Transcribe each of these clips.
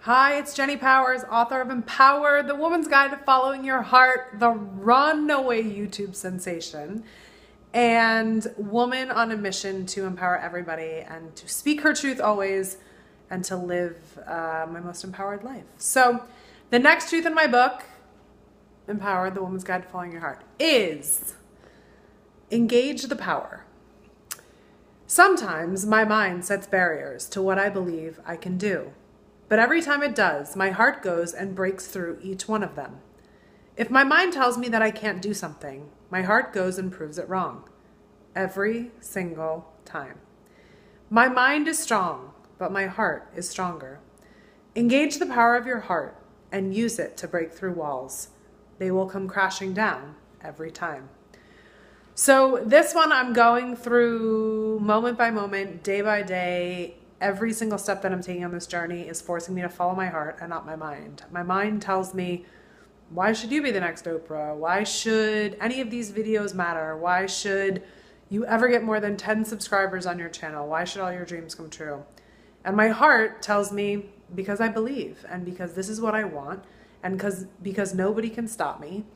Hi, it's Jenny Powers, author of Empower, The Woman's Guide to Following Your Heart, the runaway YouTube sensation, and woman on a mission to empower everybody and to speak her truth always and to live my most empowered life. So the next truth in my book, Empower, The Woman's Guide to Following Your Heart, is engage the power. Sometimes my mind sets barriers to what I believe I can do. But every time it does, my heart goes and breaks through each one of them. If my mind tells me that I can't do something, my heart goes and proves it wrong. Every single time. My mind is strong, but my heart is stronger. Engage the power of your heart and use it to break through walls. They will come crashing down every time. So this one I'm going through moment by moment, day by day. Every single step that I'm taking on this journey is forcing me to follow my heart and not my mind. My mind tells me, why should you be the next Oprah? Why should any of these videos matter? Why should you ever get more than 10 subscribers on your channel? Why should all your dreams come true? And my heart tells me, because I believe and because this is what I want and because nobody can stop me.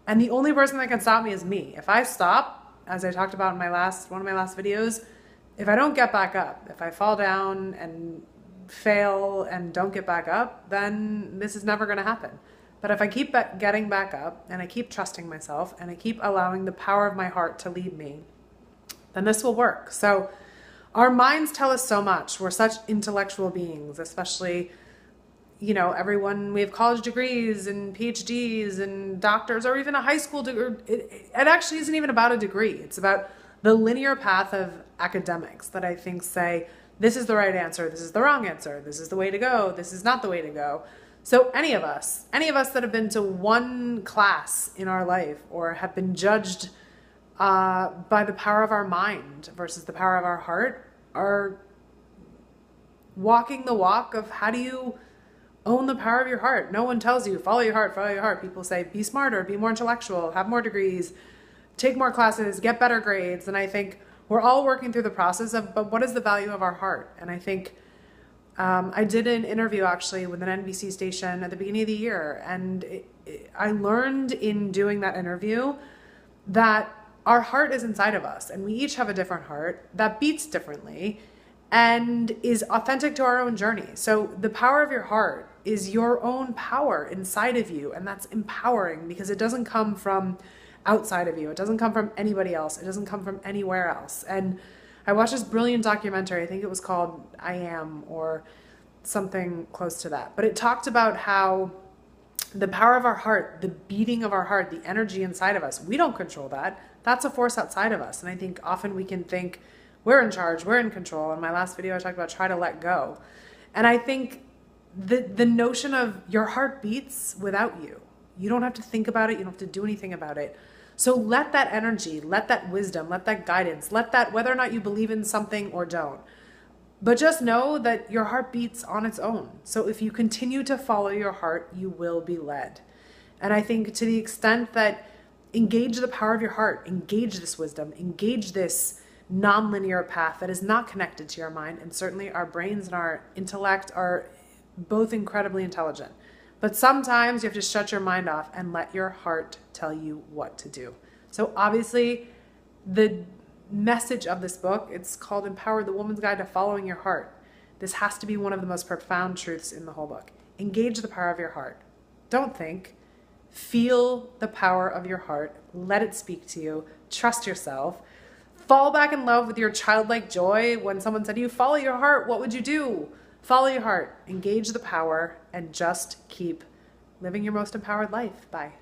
And the only person that can stop me is me. If I stop, as I talked about in one of my last videos, if I don't get back up, if I fall down and fail and don't get back up, then this is never going to happen. But if I keep getting back up and I keep trusting myself and I keep allowing the power of my heart to lead me, then this will work. So our minds tell us so much. We're such intellectual beings, especially, everyone, we have college degrees and PhDs and doctors or even a high school degree. It actually isn't even about a degree. It's about the linear path of academics that I think say, this is the right answer, this is the wrong answer, this is the way to go, this is not the way to go. So any of us that have been to one class in our life or have been judged by the power of our mind versus the power of our heart are walking the walk of how do you own the power of your heart. No one tells you, follow your heart, follow your heart. People say, be smarter, be more intellectual, have more degrees, take more classes, get better grades. And I think we're all working through the process of, but what is the value of our heart? And I think I did an interview actually with an NBC station at the beginning of the year. And I learned in doing that interview that our heart is inside of us and we each have a different heart that beats differently and is authentic to our own journey. So the power of your heart is your own power inside of you. And that's empowering because it doesn't come from outside of you. It doesn't come from anybody else. It doesn't come from anywhere else. And I watched this brilliant documentary. I think it was called I Am or something close to that. But it talked about how the power of our heart, the beating of our heart, the energy inside of us, we don't control that. That's a force outside of us. And I think often we can think we're in charge, we're in control. In my last video, I talked about try to let go. And I think the notion of your heart beats without you. You don't have to think about it. You don't have to do anything about it. So let that energy, let that wisdom, let that guidance, let that, whether or not you believe in something or don't, but just know that your heart beats on its own. So if you continue to follow your heart, you will be led. And I think to the extent that engage the power of your heart, engage this wisdom, engage this non-linear path that is not connected to your mind. And certainly our brains and our intellect are both incredibly intelligent. But sometimes you have to shut your mind off and let your heart tell you what to do. So obviously the message of this book, it's called Empower, The Woman's Guide to Following Your Heart. This has to be one of the most profound truths in the whole book. Engage the power of your heart. Don't think. Feel the power of your heart. Let it speak to you. Trust yourself. Fall back in love with your childlike joy. When someone said to you, follow your heart, what would you do? Follow your heart, engage the power, and just keep living your most empowered life. Bye.